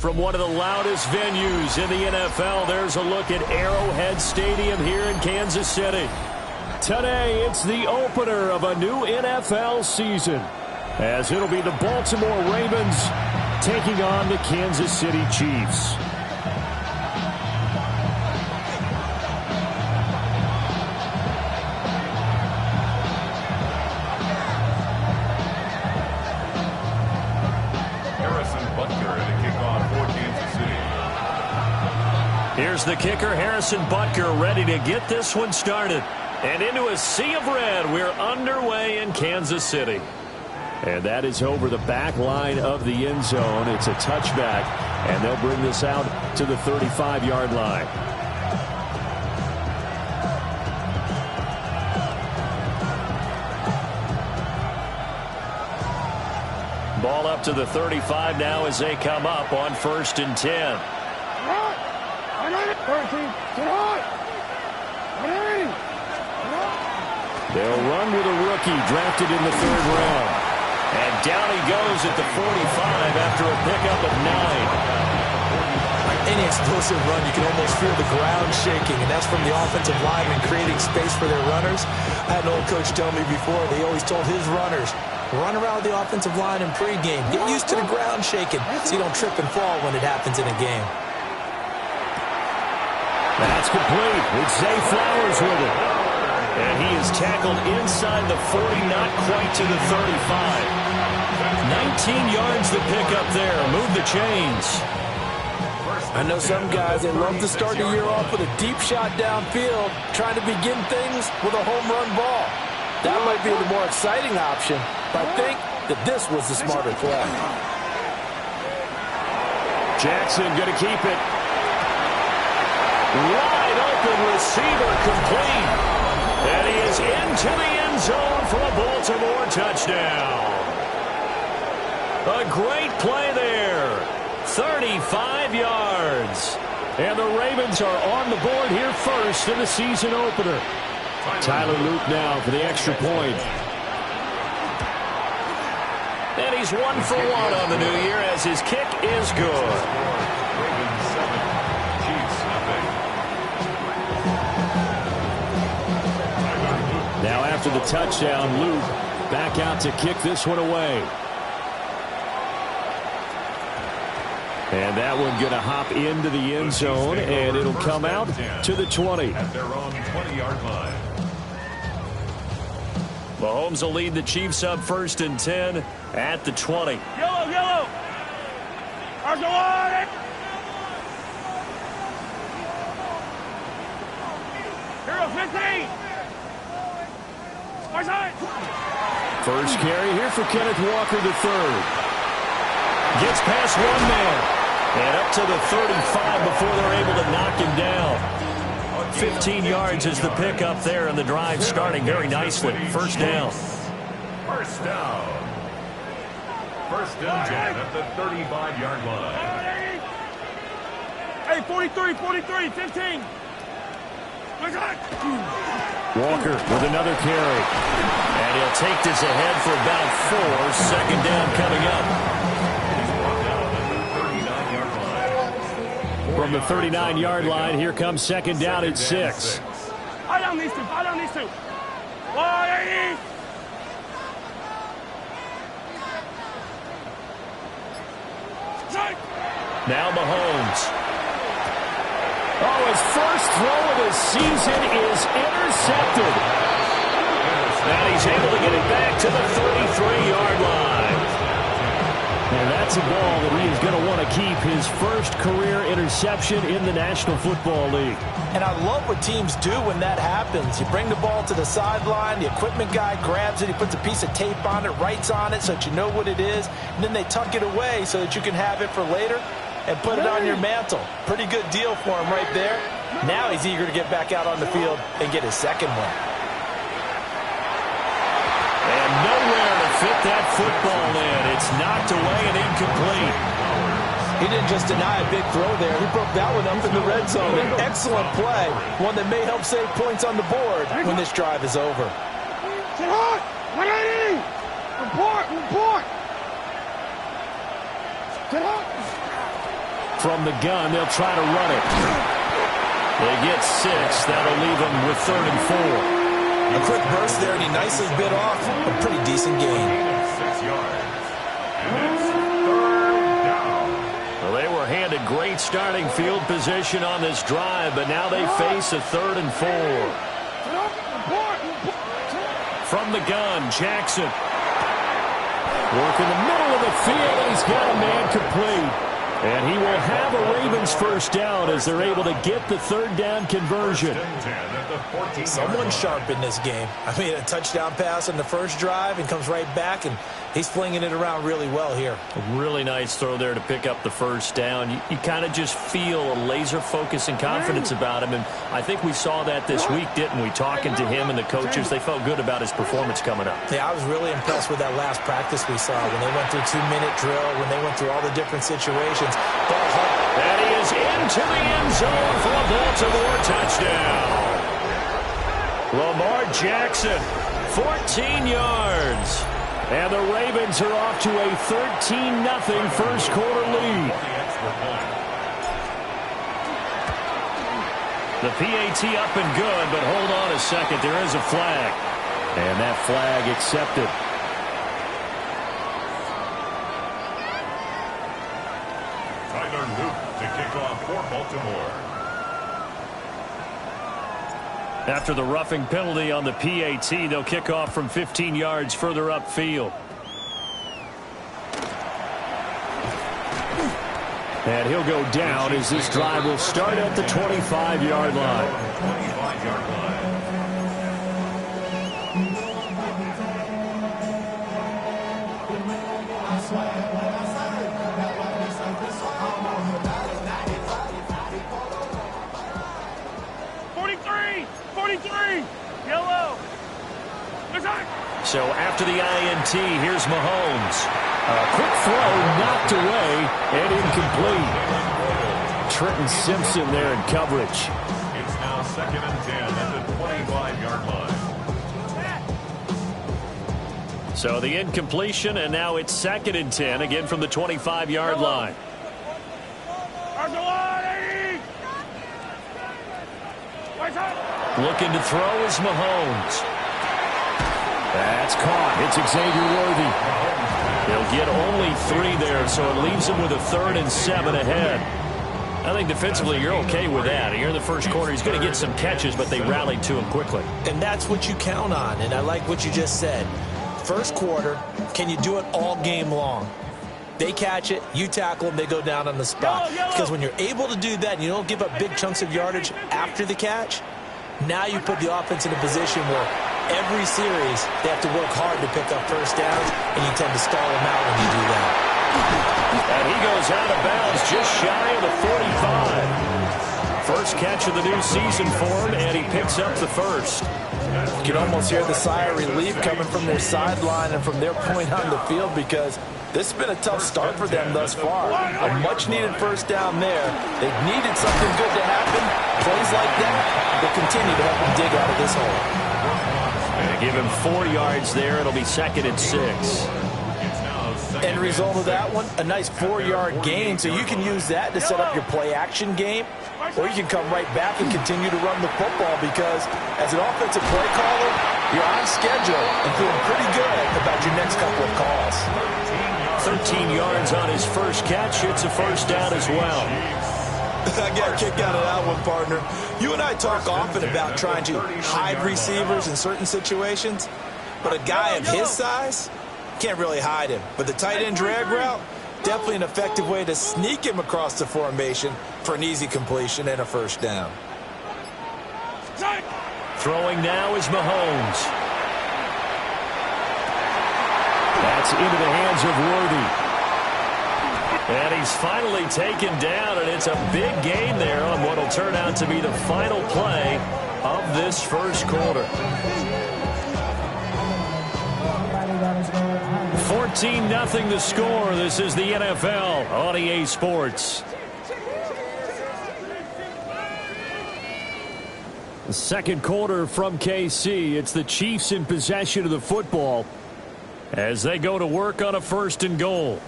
from one of the loudest venues in the NFL. There's a look at Arrowhead Stadium here in Kansas City. Today, it's the opener of a new NFL season, as it'll be the Baltimore Ravens taking on the Kansas City Chiefs. Here's the kicker, Harrison Butker, ready to get this one started. And into a sea of red, we're underway in Kansas City. And that is over the back line of the end zone. It's a touchback, and they'll bring this out to the 35-yard line. Ball up to the 35 now as they come up on 1st and 10. They'll run with a rookie drafted in the 3rd round. And down he goes at the 45 after a pickup of 9. Any explosive run, you can almost feel the ground shaking, and that's from the offensive linemen creating space for their runners. I had an old coach tell me before, they always told his runners, run around the offensive line in pregame. Get used to the ground shaking so you don't trip and fall when it happens in a game. That's complete. It's Zay Flowers with it. And he is tackled inside the 40, not quite to the 35. 19 yards to pick up there. Move the chains. I know some guys, they love to start the year off with a deep shot downfield, trying to begin things with a home run ball. That might be the more exciting option, but I think that this was the smarter play. Jackson going to keep it. Wide open receiver complete. And he is into the end zone for a Baltimore touchdown. A great play there. 35 yards. And the Ravens are on the board here first in the season opener. Tyler Luke now for the extra point. And he's 1 for 1 on the new year as his kick is good. Now after the touchdown, Luke back out to kick this one away. And that one going to hop into the end zone, and it'll come out to the 20. At their own 20-yard line. Mahomes will lead the Chiefs up 1st and 10 at the 20. Yellow, yellow. Hero 15. First carry here for Kenneth Walker III. Gets past one man. And up to the 35 before they're able to knock him down. 15 yards is the pickup there, and the drive starting very nicely. First down. First down. 1st and 10 at the 35-yard line. Hey, 43, 15. Walker with another carry. And he'll take this ahead for about 4. 2nd down coming up. From the 39-yard line, here comes 2nd down at 6. I don't need to. 180. Now Mahomes. Oh, his first throw of the season is intercepted. And he's able to get it back to the 33-yard line. And that's a ball that he is going to want to keep, his first career interception in the National Football League. And I love what teams do when that happens. You bring the ball to the sideline, the equipment guy grabs it, he puts a piece of tape on it, writes on it so that you know what it is, and then they tuck it away so that you can have it for later and put it on your mantle. Pretty good deal for him right there. Now he's eager to get back out on the field and get his second one. And nowhere to fit that football in. It's knocked away and incomplete. He didn't just deny a big throw there. He broke that one up in the red zone. An excellent play. One that may help save points on the board when this drive is over. Sit hot! 180! Report! Sit hot! From the gun, they'll try to run it. They get 6. That'll leave them with 3rd and 4. A quick burst there, and he nicely bit off a pretty decent gain. 6 yards. And it's 3rd down. Well, they were handed great starting field position on this drive, but now they face a 3rd and 4. From the gun, Jackson. Work in the middle of the field, and he's got a man complete. And he will have a Ravens first down as they're able to get the 3rd down conversion. Someone's sharp in this game. I mean, a touchdown pass on the first drive and comes right back, and he's flinging it around really well here. A really nice throw there to pick up the first down. You kind of just feel a laser focus and confidence about him, and I think we saw that this week, didn't we? Talking to him and the coaches, they felt good about his performance coming up. Yeah, I was really impressed with that last practice we saw when they went through 2-minute drill, when they went through all the different situations. And he is into the end zone for a Baltimore touchdown. Lamar Jackson, 14 yards. And the Ravens are off to a 13-0 first quarter lead. The PAT up and good, but hold on a second. There is a flag. And that flag accepted. Tyler Luke to kick off for Baltimore. After the roughing penalty on the PAT, they'll kick off from 15 yards further upfield. And he'll go down as this drive will start at the 25-yard line. 25-yard line. Yellow. So after the INT, here's Mahomes. A quick throw knocked away and incomplete. Trenton Simpson there in coverage. It's now 2nd and 10 at the 25-yard line. So the incompletion, and now it's 2nd and 10, again from the 25-yard line. Looking to throw is Mahomes. That's caught. It's Xavier Worthy. They'll get only 3 there, so it leaves them with a 3rd and 7 ahead. I think defensively you're okay with that. Here in the first quarter, he's going to get some catches, but they rallied to him quickly. And that's what you count on, and I like what you just said. First quarter, can you do it all game long? They catch it, you tackle them, they go down on the spot. Because when you're able to do that and you don't give up big chunks of yardage after the catch, now you put the offense in a position where every series they have to work hard to pick up first downs, and you tend to stall them out when you do that. And he goes out of bounds just shy of the 45. First catch of the new season for him, and he picks up the first. You can almost hear the sigh of relief coming from their sideline and from their point on the field, because this has been a tough start for them thus far. A much-needed first down there. They've needed something good to happen. Plays like that will continue to help them dig out of this hole. And give him 4 yards there. It'll be 2nd and 6. End result of that one, a nice 4-yard gain, so you can use that to set up your play-action game, or you can come right back and continue to run the football, because as an offensive play caller, you're on schedule and feeling pretty good about your next couple of calls. 13 yards on his first catch. It's a first down as well. I got a kick out of that one, partner. You and I talk often about trying to hide receivers in certain situations, but a guy of his size can't really hide him. But the tight end drag route, definitely an effective way to sneak him across the formation for an easy completion and a first down. Throwing now is Mahomes. That's into the hands of Worthy. And he's finally taken down, and it's a big gain there on what will turn out to be the final play of this first quarter. 14-0 the score. This is the NFL on EA Sports. The second quarter from KC. It's the Chiefs in possession of the football as they go to work on a 1st and goal.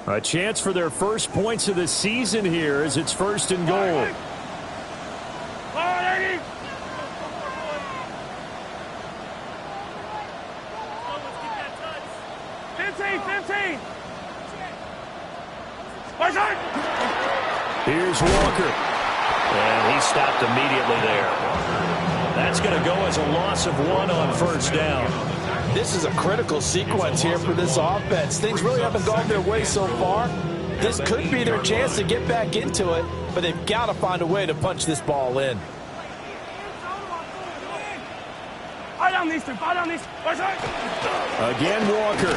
A chance for their first points of the season here as it's 1st and goal. 15. Here's Walker. And he stopped immediately there. That's going to go as a loss of 1 on 1st down. This is a critical sequence here for this offense. Things really haven't gone their way so far. This could be their chance to get back into it, but they've got to find a way to punch this ball in. Again, Walker.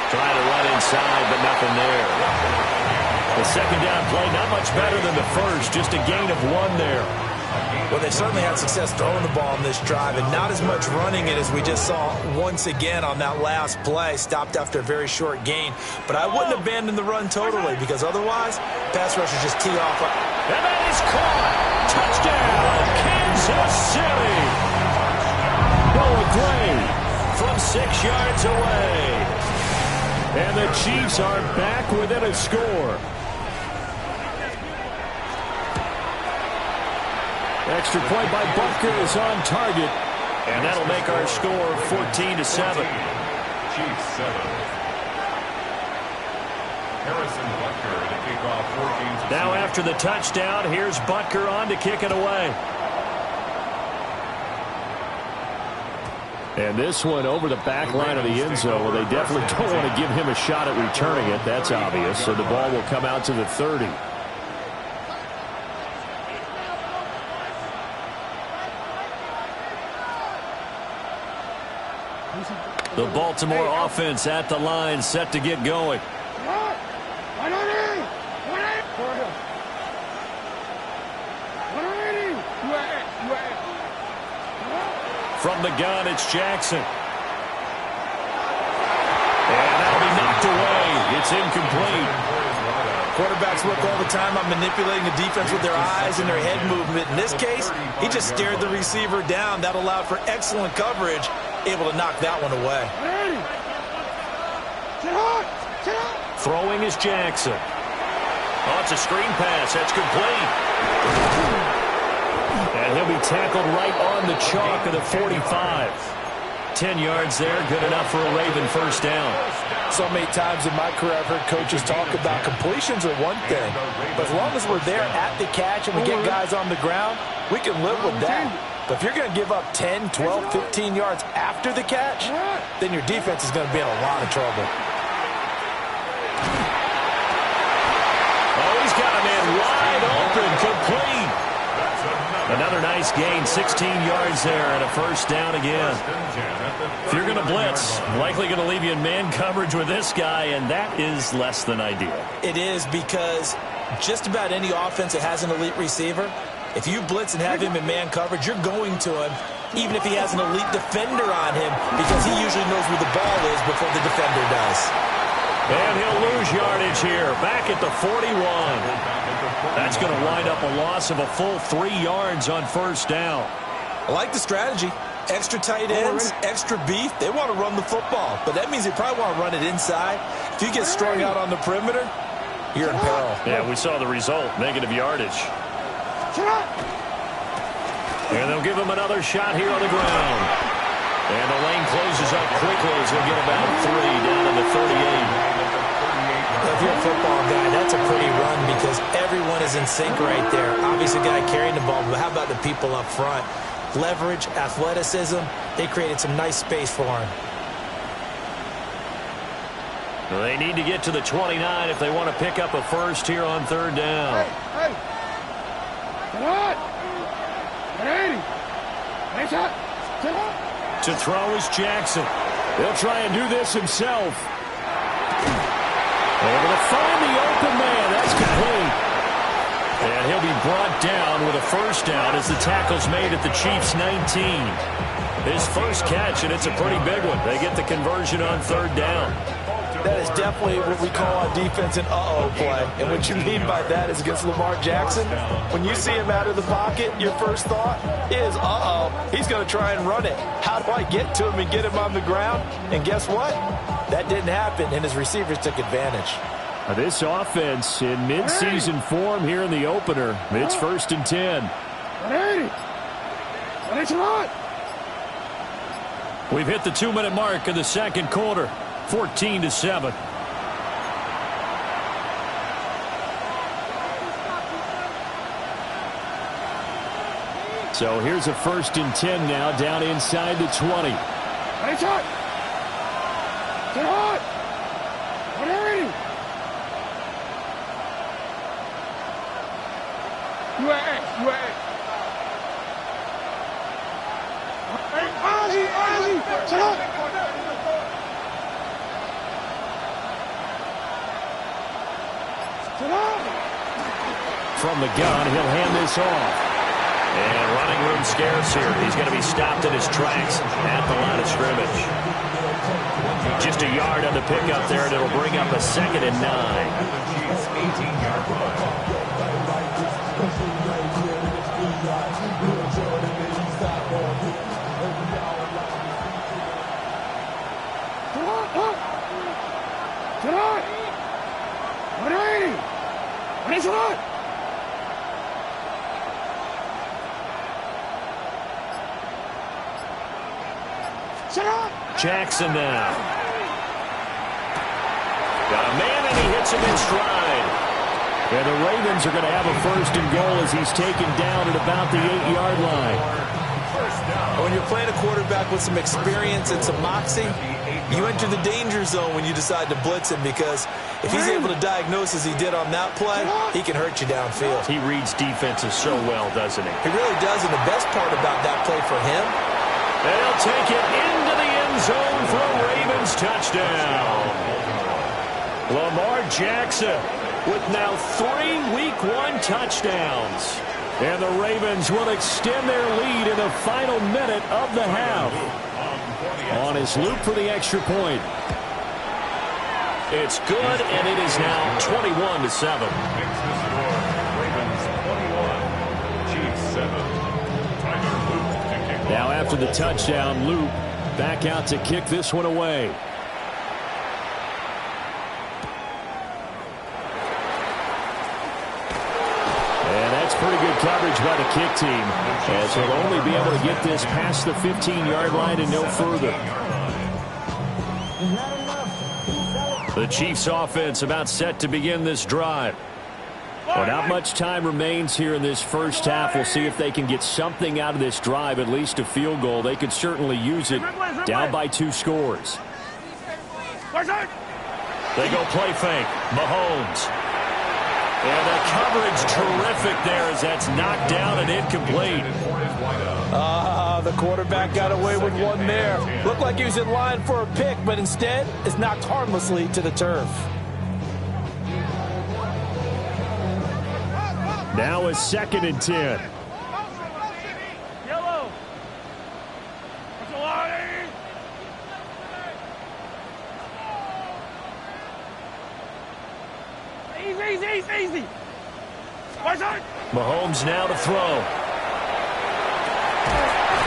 Trying to run inside, but nothing there. The 2nd down play, not much better than the first, just a gain of 1 there. Well, they certainly had success throwing the ball in this drive, and not as much running it as we just saw once again on that last play. Stopped after a very short gain. But I wouldn't abandon the run totally, because otherwise, pass rushers just tee off. And that is caught. Touchdown, Kansas City. Noah Gray from 6 yards away. And the Chiefs are back within a score. Extra point by Butker is on target. And that'll make our score 14-7. Chiefs 7. Harrison Butker to kick off 14-7. Now after the touchdown, here's Butker on to kick it away. And this one over the back line of the end zone. Well, they definitely don't want to give him a shot at returning it. That's obvious. So the ball will come out to the 30. The Baltimore offense at the line, set to get going. From the gun, it's Jackson. And that'll be knocked away. It's incomplete. Quarterbacks work all the time on manipulating the defense with their eyes and their head movement. In this case, he just stared the receiver down. That allowed for excellent coverage, able to knock that one away. Throwing is Jackson. Oh, it's a screen pass. That's complete. And he'll be tackled right on the chalk of the 45. 10 yards there, good enough for a Raven 1st down. So many times in my career I've heard coaches talk about completions are one thing, but as long as we're there at the catch and we get guys on the ground, we can live with that. But if you're going to give up 10, 12, 15 yards after the catch, then your defense is going to be in a lot of trouble. Oh, he's got a man wide open, complete. Another nice gain, 16 yards there, and a 1st down again. If you're going to blitz, likely going to leave you in man coverage with this guy, and that is less than ideal. It is, because just about any offense that has an elite receiver, if you blitz and have him in man coverage, you're going to him, even if he has an elite defender on him, because he usually knows where the ball is before the defender does. And he'll lose yardage here, back at the 41. That's going to wind up a loss of a full 3 yards on 1st down. I like the strategy. Extra tight ends, extra beef. They want to run the football, but that means they probably want to run it inside. If you get strung out on the perimeter, you're in peril. Yeah, we saw the result, negative yardage. And they'll give him another shot here on the ground. And the lane closes up quickly as they'll get about 3 down to the 38. If you're a football guy, that's a pretty run because everyone is in sync right there. Obviously, a guy carrying the ball, but how about the people up front? Leverage, athleticism, they created some nice space for him. Well, they need to get to the 29 if they want to pick up a 1st here on 3rd down. Hey! Come on! To throw is Jackson. He'll try and do this himself. Able to find the open man. That's complete. And he'll be brought down with a 1st down as the tackle's made at the Chiefs' 19. His first catch, and it's a pretty big one. They get the conversion on 3rd down. That is definitely what we call on defense an uh-oh play. And what you mean by that is against Lamar Jackson, when you see him out of the pocket, your first thought is, uh-oh, he's going to try and run it. How do I get to him and get him on the ground? And guess what? That didn't happen, and his receivers took advantage. This offense in midseason form here in the opener. It's 1st and 10. We've hit the 2-minute mark in the second quarter. 14-7. So here's a 1st and 10 now, down inside the 20. From the gun, he'll hand this off. And running room scarce here. He's going to be stopped in his tracks at the line of scrimmage. Just a yard on the pickup there, and it'll bring up a 2nd and 9. 18-yard line. Jackson now. Got a man, and he hits him in stride. And the Ravens are going to have a 1st and goal as he's taken down at about the 8-yard line. When you're playing a quarterback with some experience and some moxie, you enter the danger zone when you decide to blitz him, because if he's able to diagnose as he did on that play, he can hurt you downfield. He reads defenses so well, doesn't he? He really does, and the best part about that play for him, they'll take it into the end zone for a Ravens touchdown. Lamar Jackson with now 3 Week 1 touchdowns. And the Ravens will extend their lead in the final minute of the half. On his loop for the extra point. It's good, and it is now 21-7. Makes the score. Ravens 21, Chiefs 7. Tyler Luke to kick off. Now after the touchdown, Luke back out to kick this one away. And that's pretty good coverage by the kick team, as he'll only be able to get this past the 15-yard line and no further. The Chiefs offense about set to begin this drive. Well, not much time remains here in this first half. We'll see if they can get something out of this drive, at least a field goal. They could certainly use it. Down by 2 scores. They go play fake. Mahomes. And the coverage terrific there as that's knocked down and incomplete. the quarterback got away with one there. Looked like he was in line for a pick, but instead is knocked harmlessly to the turf. Now a 2nd and 10. Yellow. Easy. Mahomes now to throw.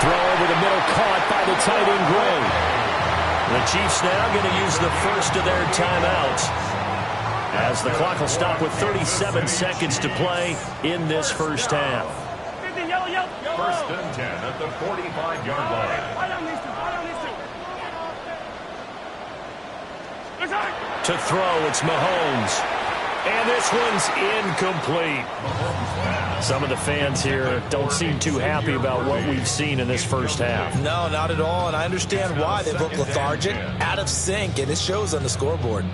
Throw over the middle, caught by the tight end Gray. The Chiefs now going to use the first of their timeouts, as the clock will stop with 37 seconds to play in this first half. First and 10 at the 45-yard line. To throw, it's Mahomes. And this one's incomplete. Some of the fans here don't seem too happy about what we've seen in this first half. No, not at all, and I understand why. They look lethargic, out of sync, and it shows on the scoreboard.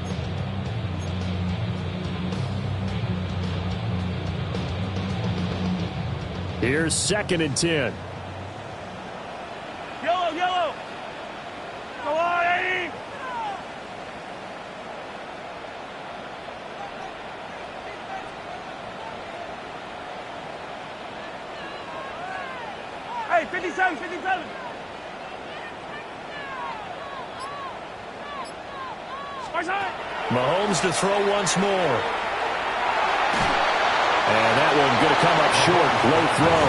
Here's 2nd and 10. Yellow. Go on, Eddie. Hey, 57. Mahomes to throw once more. And that one going to come up short. Low throw.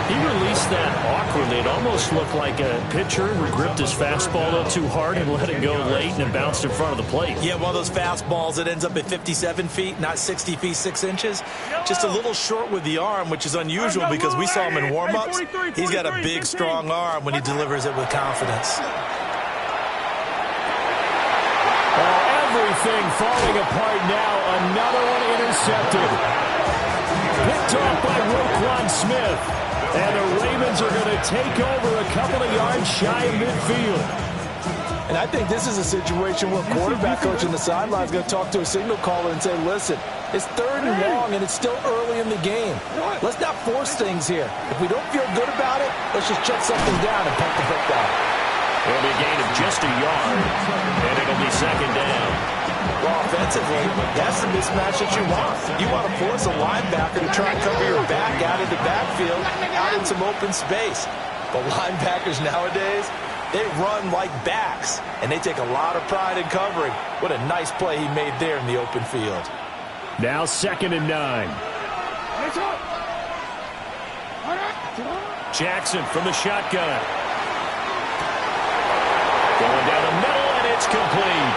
He released that awkwardly. It almost looked like a pitcher who gripped his fastball a little too hard and let it go late, and it bounced in front of the plate. Yeah, one of those fastballs that ends up at 57 feet, not 60 feet, 6 inches. Just a little short with the arm, which is unusual because we saw him in warm-ups. He's got a big, strong arm when he delivers it with confidence. Everything falling apart now. Another one intercepted. Picked off by Roquan Smith. And the Ravens are going to take over a couple of yards shy of midfield. And I think this is a situation where quarterback coach on the sideline is going to talk to a signal caller and say, listen, it's 3rd and long, and it's still early in the game. Let's not force things here. If we don't feel good about it, let's just shut something down and pump the football. It'll be a gain of just a yard, and it'll be 2nd down. Well, offensively, that's the mismatch that you want. You want to force a linebacker to try and cover your back out of the backfield, out in some open space. But linebackers nowadays, they run like backs, and they take a lot of pride in covering. What a nice play he made there in the open field. Now 2nd and 9. Jackson from the shotgun. Going down the middle, and it's complete.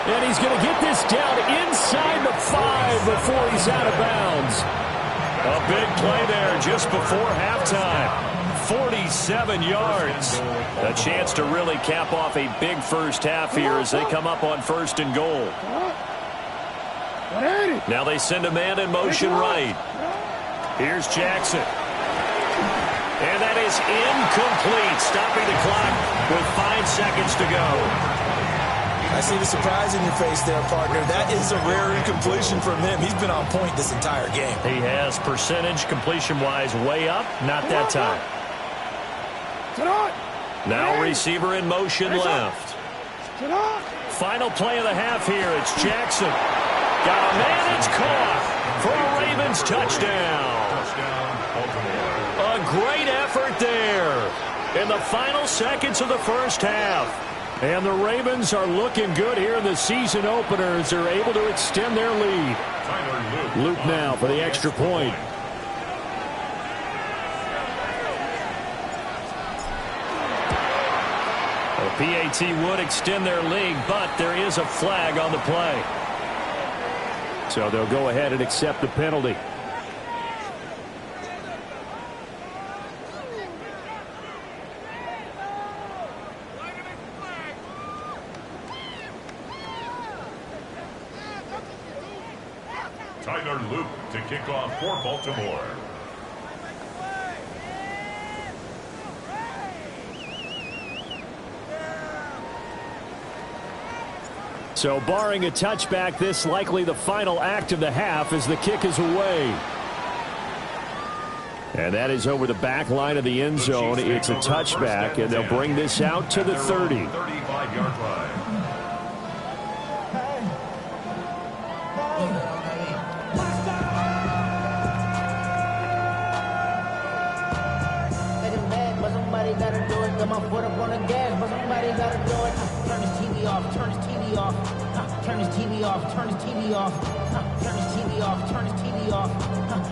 And he's going to get this down inside the 5 before he's out of bounds. A big play there just before halftime. 47 yards. A chance to really cap off a big first half here as they come up on 1st and goal. Now they send a man in motion right. Here's Jackson. And that is incomplete, stopping the clock with 5 seconds to go. I see the surprise in your face there, partner. That is a rare incompletion from him. He's been on point this entire game. He has percentage completion-wise way up. Not that time. Now receiver in motion left. Final play of the half here. It's Jackson. Got a man. It's caught for a Ravens touchdown. A great effort there in the final seconds of the first half. And the Ravens are looking good here in the season opener as they're able to extend their lead. Luke now for the extra point. The PAT would extend their lead, but there is a flag on the play. So they'll go ahead and accept the penalty. Tyler Luke to kick off for Baltimore. So barring a touchback, this likely the final act of the half as the kick is away. And that is over the back line of the end zone. It's a touchback, and they'll bring this out to the 30. 35-yard line. Got my foot up on the gas, but somebody gotta do it. Turn his TV off, turn his TV off. Turn his TV off, turn his TV off. Turn his TV off, turn his TV off.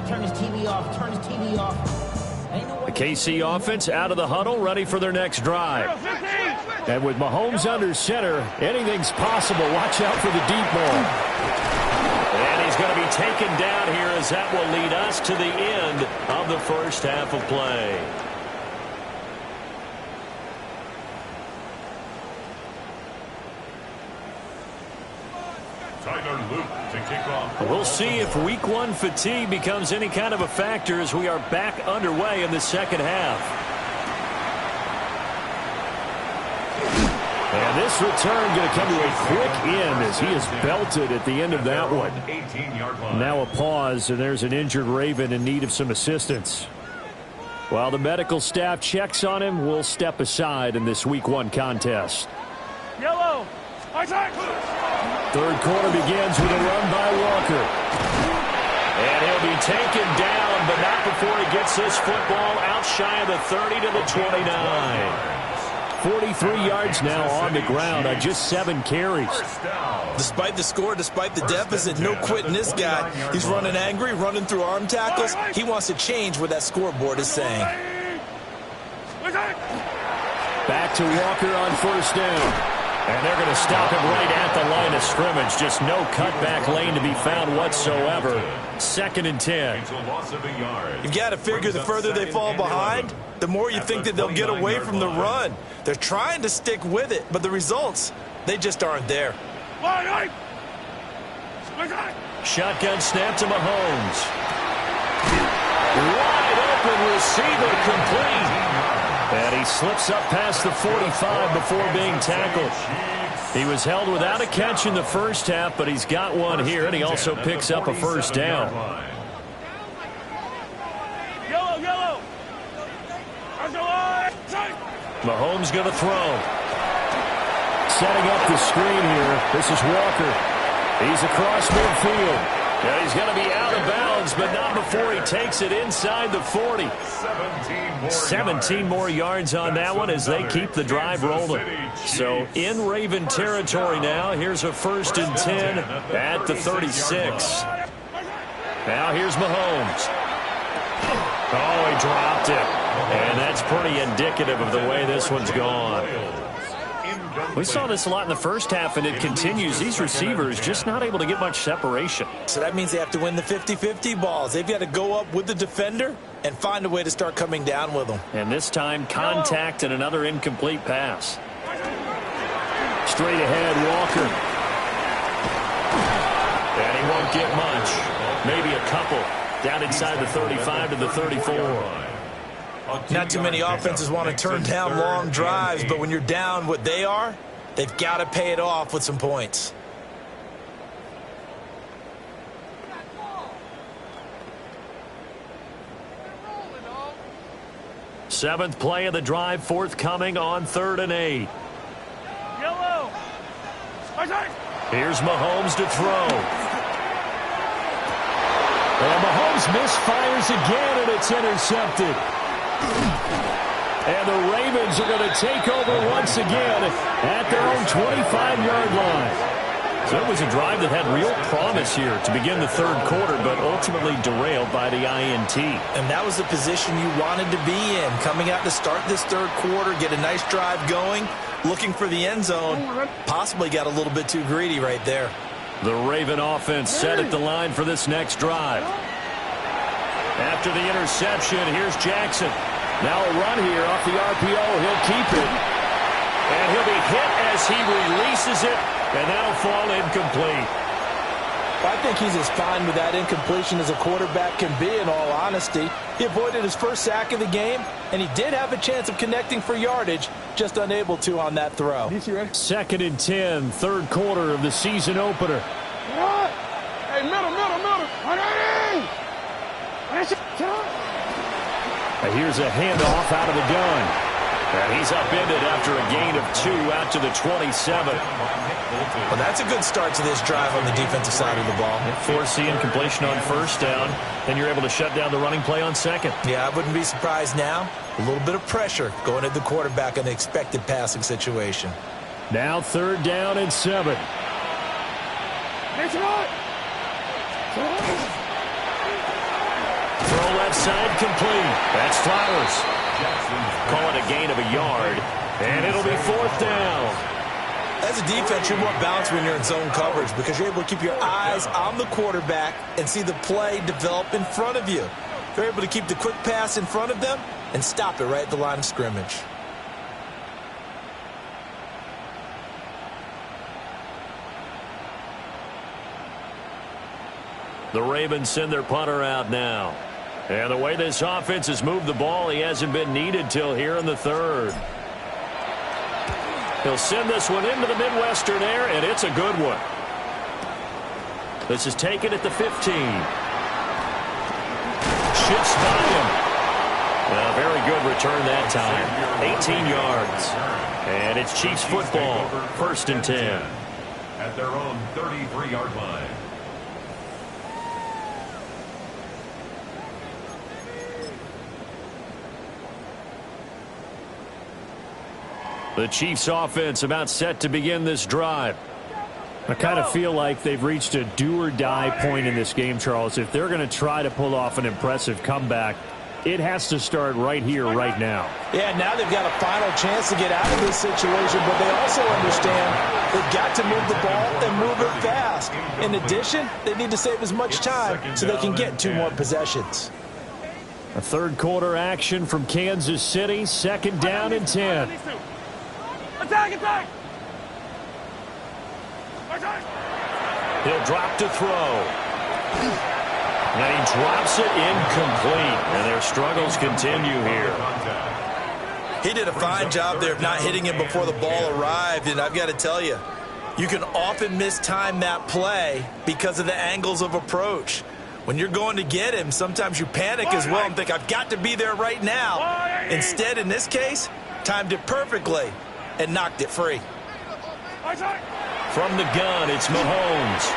Turn his TV off, turn his TV off. The KC offense out of the huddle, ready for their next drive. And with Mahomes under center, anything's possible. Watch out for the deep ball. And he's going to be taken down here as that will lead us to the end of the first half of play. Tyler Luke to kick off. We'll see if week 1 fatigue becomes any kind of a factor as we are back underway in the second half. And this return going to come to a quick end as he is belted at the end of that one. 18-yard line. Now a pause, and there's an injured Raven in need of some assistance. While the medical staff checks on him, we'll step aside in this week 1 contest. Yellow. Isaac. Third quarter begins with a run by Walker. And he'll be taken down, but not before he gets this football out shy of the 30 to the 29. 43 yards now on the ground on just 7 carries. Despite the score, despite the deficit, no quitting this guy. He's running angry, running through arm tackles. He wants to change what that scoreboard is saying. Back to Walker on first down. And they're going to stop him right at the line of scrimmage. Just no cutback lane to be found whatsoever. 2nd and 10. You've got to figure the further they fall behind, the more you think that they'll get away from the run. They're trying to stick with it, but the results, they just aren't there. Shotgun snap to Mahomes. Wide open receiver complete. And he slips up past the 45 before being tackled. He was held without a catch in the first half, but he's got one here, and he also picks up a first down. Yellow. Mahomes going to throw. Setting up the screen here. This is Walker. He's across midfield. And he's going to be out of bounds, but not before he takes it inside the 40. 17 more yards on that one as they keep the drive rolling. So in Raven territory now. Here's a 1st and 10 at the 36. Now here's Mahomes. Oh, he dropped it. And that's pretty indicative of the way this one's gone. We saw this a lot in the first half, and it continues. These receivers just not able to get much separation. So that means they have to win the 50-50 balls. They've got to go up with the defender and find a way to start coming down with them. And this time, contact and another incomplete pass. Straight ahead, Walker. And he won't get much. Maybe a couple. Down inside the 35 to the 34. Not too many offenses want to turn down long drives, but when you're down what they are, they've got to pay it off with some points. Seventh play of the drive forthcoming on 3rd and 8. Yellow. Here's Mahomes to throw. And Mahomes misfires again, and it's intercepted. And the Ravens are going to take over once again at their own 25-yard line. So it was a drive that had real promise here to begin the 3rd quarter, but ultimately derailed by the INT. And that was the position you wanted to be in, coming out to start this 3rd quarter, get a nice drive going, looking for the end zone. Possibly got a little bit too greedy right there. The Raven offense set at the line for this next drive. After the interception, here's Jackson. Now a run here off the RPO. He'll keep it. And he'll be hit as he releases it, and that'll fall incomplete. I think he's as fine with that incompletion as a quarterback can be, in all honesty. He avoided his first sack of the game, and he did have a chance of connecting for yardage, just unable to on that throw. 2nd and 10, 3rd quarter of the season opener. Hey, middle. Here's a handoff out of the gun. And he's upended after a gain of 2 out to the 27. Well, that's a good start to this drive on the defensive side of the ball. Force the incompletion on 1st down, and you're able to shut down the running play on 2nd. Yeah, I wouldn't be surprised now. A little bit of pressure going at the quarterback in the expected passing situation. Now 3rd down and 7. Throw left side complete. That's Flowers. Call it a gain of a yard, and it'll be 4th down. As a defense, you're more balanced when you're in zone coverage because you're able to keep your eyes on the quarterback and see the play develop in front of you. You're able to keep the quick pass in front of them and stop it right at the line of scrimmage. The Ravens send their punter out now. And the way this offense has moved the ball, he hasn't been needed till here in the 3rd. He'll send this one into the Midwestern air, and it's a good one. This is taken at the 15. Shifts by him. A very good return that time. 18 yards. And it's Chiefs football. 1st and 10. At their own 33-yard line. The Chiefs offense about set to begin this drive. I kind of feel like they've reached a do-or-die point in this game, Charles. If they're going to try to pull off an impressive comeback, it has to start right here, right now. Yeah, now they've got a final chance to get out of this situation, but they also understand they've got to move the ball and move it fast. In addition, they need to save as much time so they can get 2 more possessions. A third quarter action from Kansas City, 2nd down and 10. Attack, attack! He'll drop to throw. And he drops it incomplete. And their struggles continue here. He did a fine job there of not hitting him before the ball arrived. And I've got to tell you, you can often mistime that play because of the angles of approach. When you're going to get him, sometimes you panic as well and think, I've got to be there right now. Instead, in this case, timed it perfectly and knocked it free. From the gun, it's Mahomes.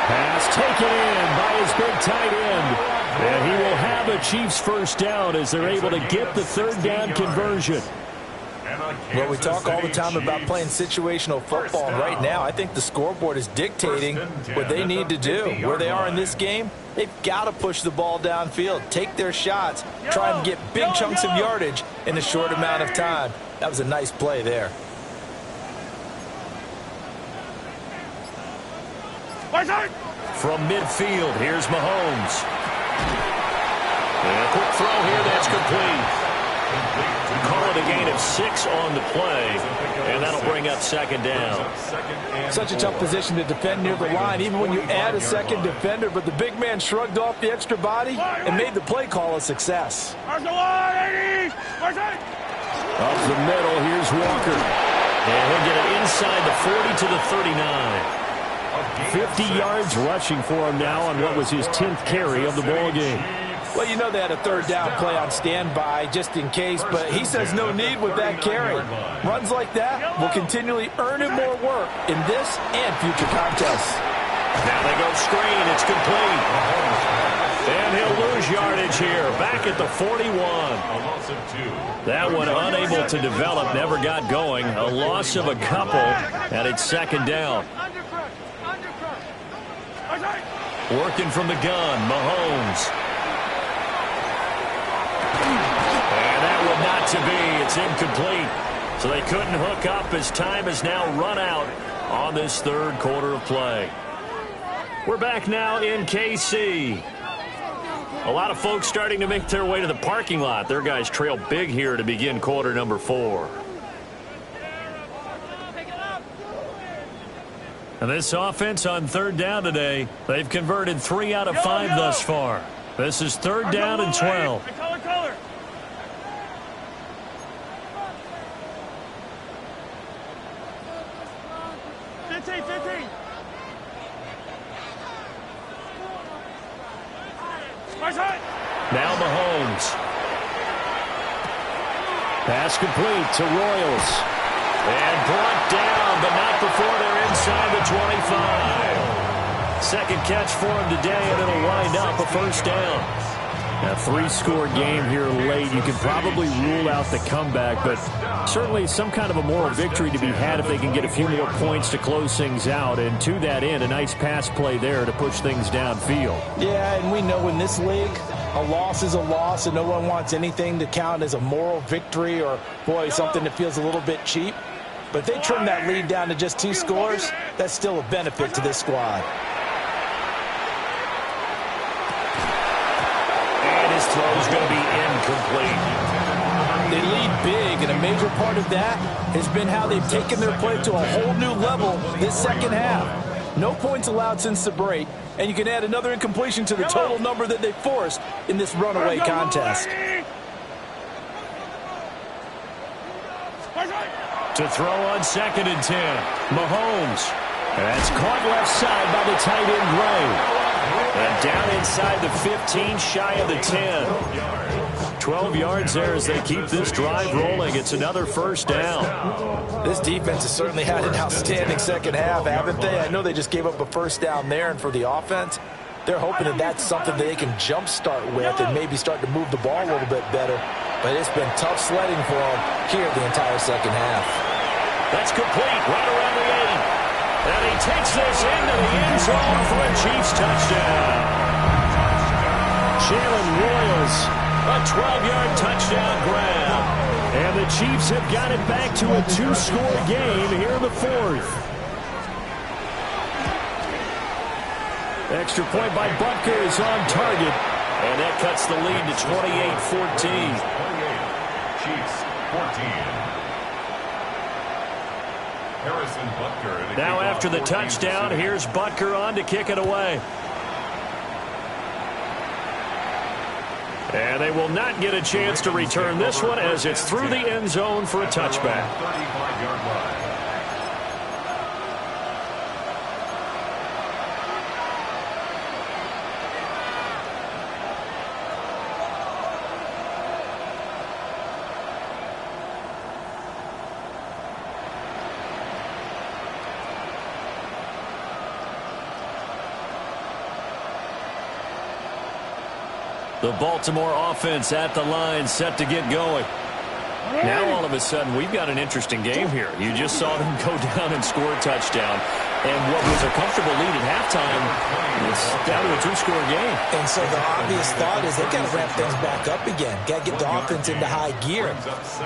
Pass taken in by his big tight end. And he will have a Chiefs first down as they're able to get the 3rd down conversion. Well, we talk all the time about playing situational football. And right now, I think the scoreboard is dictating what they need to do. Where they are in this game, they've got to push the ball downfield, take their shots, try and get big chunks of yardage in a short amount of time. That was a nice play there. From midfield, here's Mahomes. And a quick throw here, that's complete. Call it a gain of 6 on the play, and that'll bring up 2nd down. Such a tough position to defend near the line, even when you add a second defender, but the big man shrugged off the extra body and made the play call a success. Up the middle, here's Walker. And he'll get it inside the 40 to the 39. 50 yards rushing for him now on what was his 10th carry of the ball game. Well, you know they had a 3rd down play on standby just in case, but he says no need with that carry. Runs like that will continually earn him more work in this and future contests. Now they go screen. It's complete. And he'll lose yardage here. Back at the 41. That one unable to develop, never got going. A loss of a couple, and it's 2nd down. Working from the gun, Mahomes. And that one not to be. It's incomplete. So they couldn't hook up as time has now run out on this 3rd quarter of play. We're back now in KC. A lot of folks starting to make their way to the parking lot. Their guys trail big here to begin quarter number 4. And this offense on 3rd down today, they've converted 3 out of 5 thus far. This is 3rd down and 12. 15. Now Mahomes. Pass complete to Royals. And brought down, but not before they're inside the 25. 2nd catch for him today, and it'll wind up a 1st down. A 3-score game here late. You can probably rule out the comeback, but certainly some kind of a moral victory to be had if they can get a few more points to close things out. And to that end, a nice pass play there to push things downfield. Yeah, and we know in this league, a loss is a loss, and no one wants anything to count as a moral victory or, boy, something that feels a little bit cheap. But if they trim that lead down to just 2 scores, that's still a benefit to this squad. Throw's going to be incomplete. They lead big, and a major part of that has been how they've taken their play to a whole new level this 2nd half. No points allowed since the break, and you can add another incompletion to the total number that they forced in this runaway contest. To throw on 2nd and 10. Mahomes. That's caught left side by the tight end, Gray. And down inside the 15, shy of the 10. 12 yards there as they keep this drive rolling. It's another 1st down. This defense has certainly had an outstanding 2nd half, haven't they? I know they just gave up a 1st down there, and for the offense, they're hoping that that's something that they can jumpstart with and maybe start to move the ball a little bit better. but it's been tough sledding for him here the entire second half. That's complete right around the 8. And he takes this into the end zone for a Chiefs touchdown. Jalen Royals. A 12-yard touchdown grab. And the Chiefs have got it back to a 2-score game here in the 4th. Extra point by Butker is on target. And that cuts the lead to 28-14. 28, Chiefs 14. Harrison Butker. Now after the touchdown, here's Butker on to kick it away. And they will not get a chance to return this one as it's through the end zone for a touchback. 35-yard line. The Baltimore offense at the line, set to get going. Now, all of a sudden, we've got an interesting game here. You just saw them go down and score a touchdown. And what was a comfortable lead at halftime, it's down to a 2-score game. And so the obvious thought is they've got to ramp things back up again. Got to get the offense into high gear.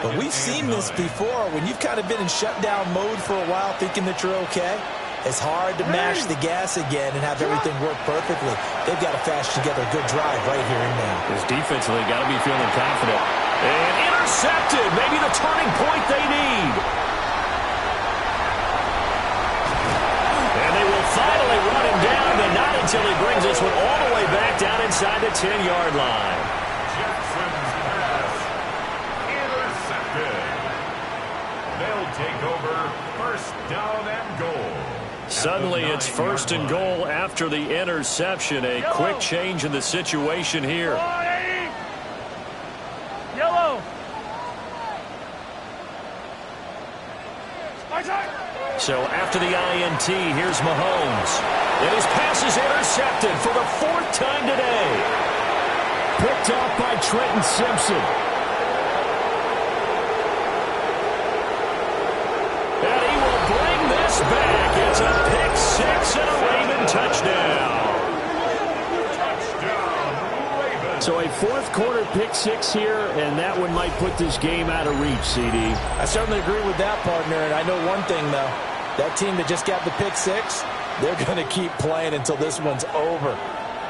But we've seen this before. When you've kind of been in shutdown mode for a while thinking that you're okay, it's hard to mash the gas again and have everything work perfectly. They've got to fashion together a good drive right here and now. His defensively got to be feeling confident. And intercepted. Maybe the turning point they need. And they will finally run him down, but not until he brings this one all the way back down inside the 10-yard line. Jefferson's pass intercepted. They'll take over first down and goal. Suddenly it's first and goal after the interception. A quick change in the situation here. Yellow. So after the INT, here's Mahomes. And his pass is intercepted for the 4th time today. Picked off by Trenton Simpson. And he will bring this back. It's a pick 6 and a Raven touchdown. So a 4th quarter pick 6 here, and that one might put this game out of reach, CD. I certainly agree with that, partner. And I know one thing, though. That team that just got the pick 6, they're going to keep playing until this one's over.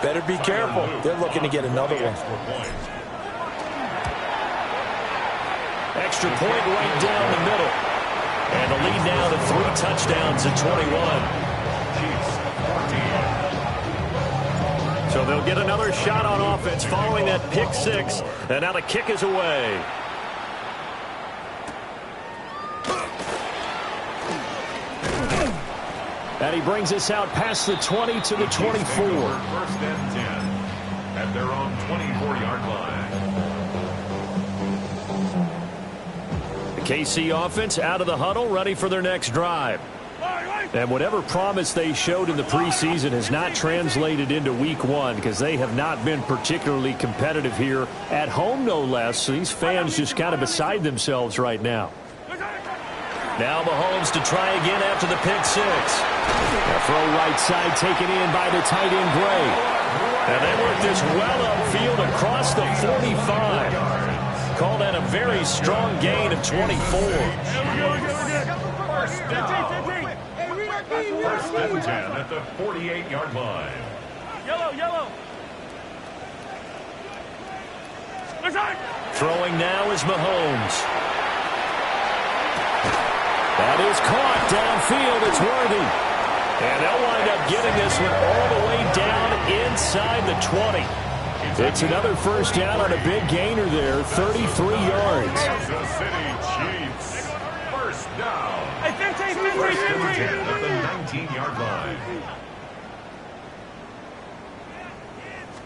Better be careful. They're looking to get another one. Extra point right down the middle. And the lead now to 3 touchdowns at 21. So they'll get another shot on offense following that pick 6. And now the kick is away. And he brings us out past the 20 to the 24. First and 10 at their own 24-yard line. The KC offense out of the huddle, ready for their next drive. And whatever promise they showed in the preseason has not translated into week 1 because they have not been particularly competitive here at home, no less. So these fans just kind of beside themselves right now. Now Mahomes to try again after the pick 6. A throw right side taken in by the tight end Gray. And they work this well upfield across the 45. Call that a very strong gain of 24. First down. First and 10 at the 48-yard line. Yellow. Throwing now is Mahomes. That is caught downfield. It's Worthy. And they'll wind up getting this one all the way down inside the 20. It's another first down on a big gainer there, 33 yards. Kansas City Chiefs. First down. First and 10 at the 19-yard line.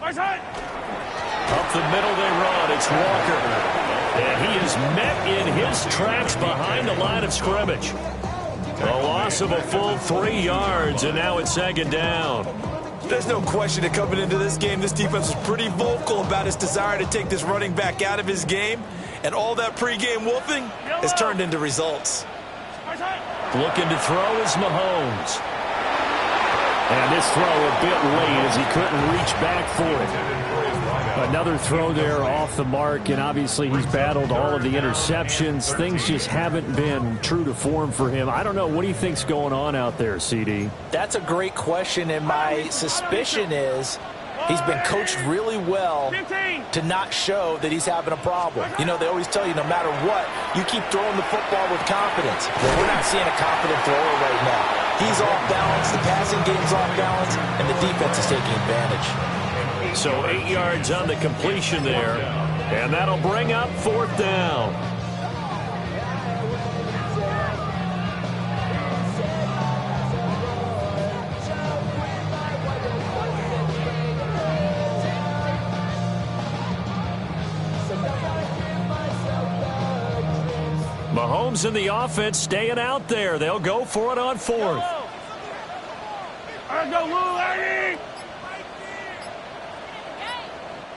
Up the middle they run. It's Walker. And he is met in his tracks behind the line of scrimmage. A loss of a full 3 yards, and now it's second down. There's no question that coming into this game, this defense was pretty vocal about its desire to take this running back out of his game. And all that pregame wolfing has turned into results. Looking to throw is Mahomes. And this throw a bit late as he couldn't reach back for it. Another throw there off the mark, and obviously he's battled all of the interceptions. Things just haven't been true to form for him. I don't know. What do you think's going on out there, CD? That's a great question, and my suspicion is he's been coached really well to not show that he's having a problem. You know, they always tell you no matter what, you keep throwing the football with confidence. Well, we're not seeing a confident thrower right now. He's off balance, the passing game's off balance, and the defense is taking advantage. So 8 yards on the completion there, and that'll bring up 4th down. Mahomes and the offense staying out there. They'll go for it on 4th.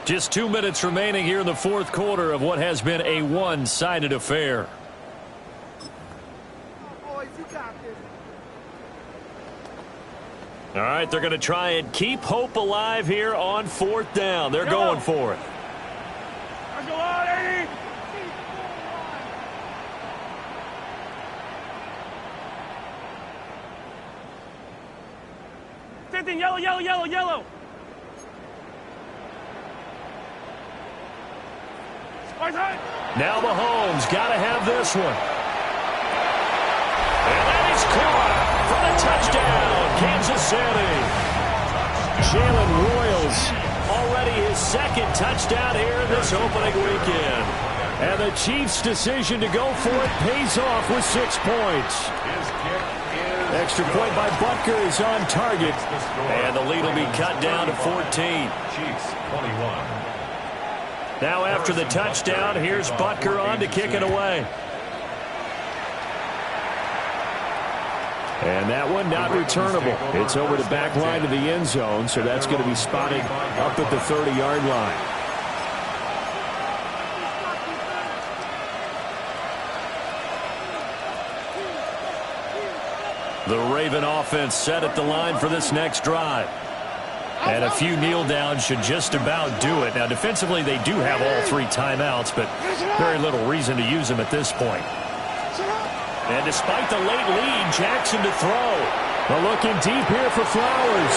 Just 2 minutes remaining here in the 4th quarter of what has been a one-sided affair. All right, they're going to try and keep hope alive here on 4th down. They're going for it. Yellow, yellow, yellow, yellow. Now Mahomes got to have this one. And that is caught for the touchdown, Kansas City. Jalen Royals already his 2nd touchdown here this opening weekend. And the Chiefs' decision to go for it pays off with 6 points. Extra point by Butker is on target. And the lead will be cut down to 14. Chiefs 21. Now after the touchdown, here's Butker on to kick it away. And that one not returnable. It's over the back line of the end zone, so that's going to be spotted up at the 30-yard line. The Raven offense set at the line for this next drive. And a few kneel downs should just about do it. Now, defensively, they do have all 3 timeouts, but very little reason to use them at this point. And despite the late lead, Jackson to throw. Well, looking deep here for Flowers.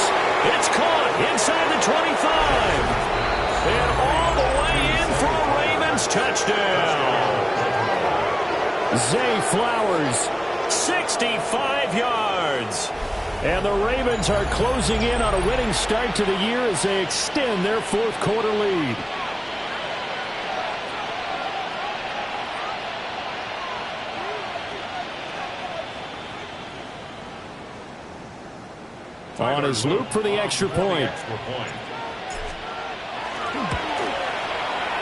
It's caught inside the 25. And all the way in for a Ravens touchdown. Zay Flowers, 65 yards. And the Ravens are closing in on a winning start to the year as they extend their 4th quarter lead. On his loop for the extra point.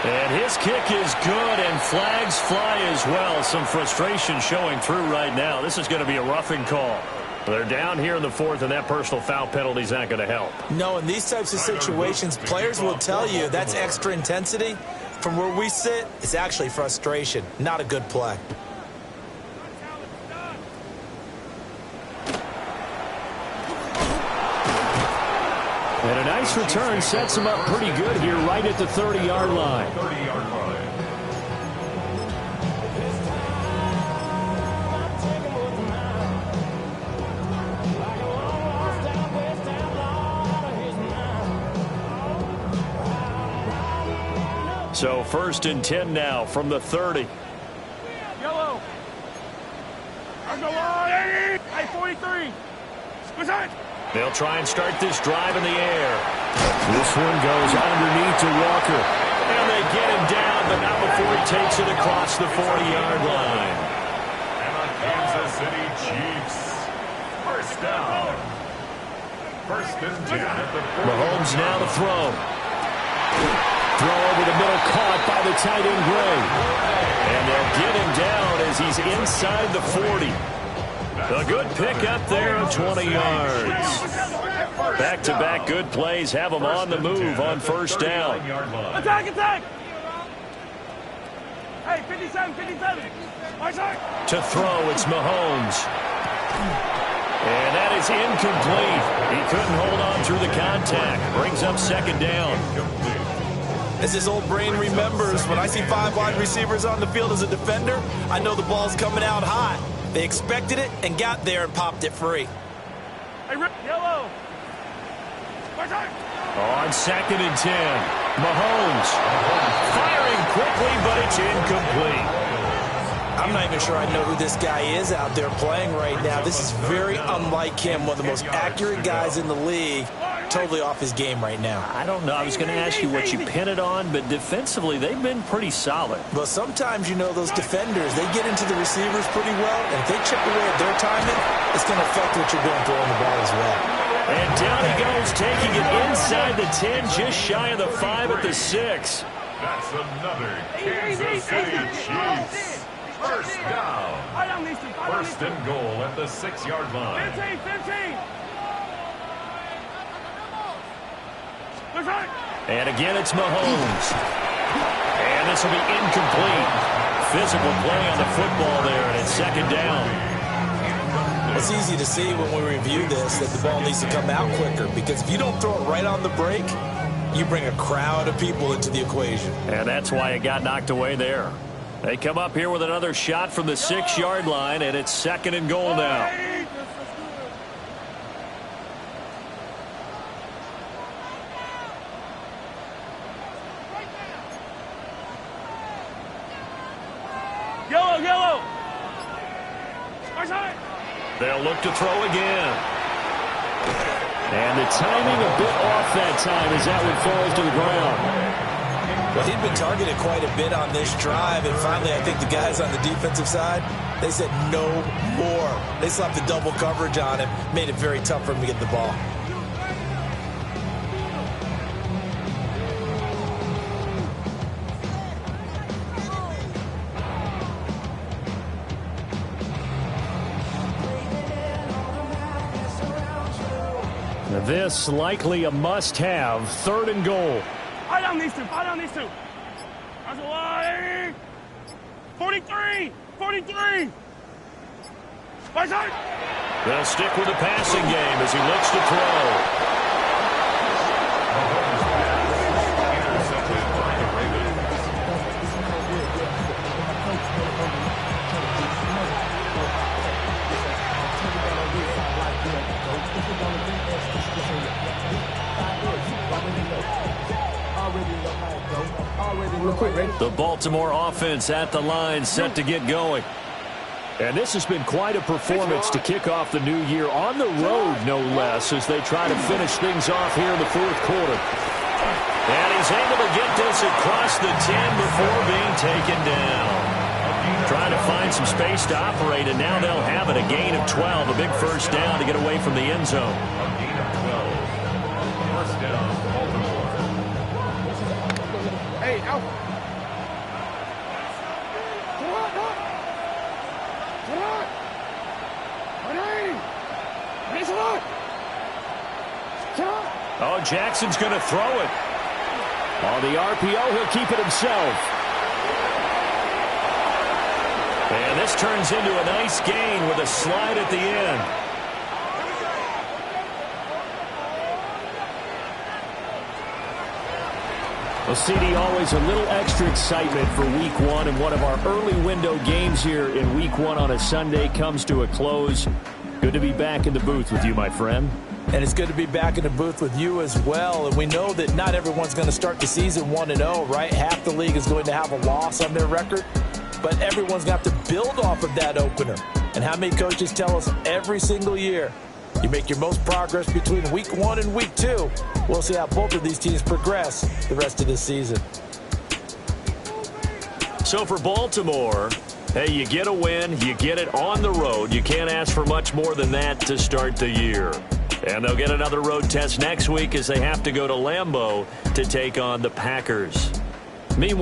And his kick is good, and flags fly as well. Some frustration showing through right now. This is going to be a roughing call. They're down here in the 4th, and that personal foul penalty is not going to help. No, in these types of situations, players will tell you that's extra intensity. From where we sit, it's actually frustration, not a good play. And a nice return sets him up pretty good here right at the 30-yard line. 30-yard line. So 1st and 10 now from the 30. Yellow. I-43. They'll try and start this drive in the air. This one goes underneath to Walker. And they get him down, but not before he takes it across the 40-yard line. And on Kansas City Chiefs. 1st down. 1st and 10 at the 40. Mahomes now to throw. Throw over the middle, caught by the tight end Gray. And they'll get him down as he's inside the 40. A good pickup there of 20 yards. Back-to-back good plays have them on the move on 1st down. Attack, attack! Hey, 57, 57. My side. To throw, it's Mahomes. And that is incomplete. He couldn't hold on through the contact. Brings up second down. As his old brain remembers, when I see 5 wide receivers on the field as a defender, I know the ball's coming out high. They expected it and got there and popped it free. Hey, yellow. My side. On 2nd and 10, Mahomes firing quickly, but it's incomplete. I'm not even sure I know who this guy is out there playing right now. This is very unlike him, one of the most accurate guys in the league. Totally off his game right now. I don't know. I was going to ask you what you pin it on, but defensively, they've been pretty solid. But sometimes, you know, those defenders, they get into the receivers pretty well, and if they chip away at their timing, it's going to affect what you're doing throwing the ball as well. And down he goes, taking it inside the 10, just shy of the 5 at the 6. That's another Kansas City Chiefs. First down. First and goal at the 6-yard line. 15, 15. And again, it's Mahomes. And this will be incomplete. Physical play on the football there, and it's second down. It's easy to see when we review this that the ball needs to come out quicker, because if you don't throw it right on the break, you bring a crowd of people into the equation. And that's why it got knocked away there. They come up here with another shot from the 6-yard line, and it's second and goal now. Yellow, yellow. My side. They'll look to throw again. And the timing a bit off that time as that one falls to the ground. Well, he'd been targeted quite a bit on this drive, and finally I think the guys on the defensive side, they said no more. They slapped the double coverage on him, made it very tough for him to get the ball. This likely a must-have, 3rd and goal. Eye down these two. Eye down these two. That's a lie. 43. 43. My side. They'll stick with the passing game as he looks to throw. The Baltimore offense at the line, set to get going. And this has been quite a performance to kick off the new year on the road, no less, as they try to finish things off here in the 4th quarter. And he's able to get this across the 10 before being taken down. Trying to find some space to operate, and now they'll have it. A gain of 12, a big first down to get away from the end zone. A gain of 12. First down, Baltimore. Hey, Alpha. Oh, Jackson's going to throw it. On the RPO, he'll keep it himself. And this turns into a nice gain with a slide at the end. Well, CD, always a little extra excitement for Week 1, and one of our early window games here in Week 1 on a Sunday comes to a close. Good to be back in the booth with you, my friend. And it's good to be back in the booth with you as well. And we know that not everyone's going to start the season 1-0, right? Half the league is going to have a loss on their record. But everyone's got to build off of that opener. And how many coaches tell us every single year, you make your most progress between Week 1 and Week 2. We'll see how both of these teams progress the rest of this season. So for Baltimore, hey, you get a win, you get it on the road. You can't ask for much more than that to start the year. And they'll get another road test next week as they have to go to Lambeau to take on the Packers. Meanwhile,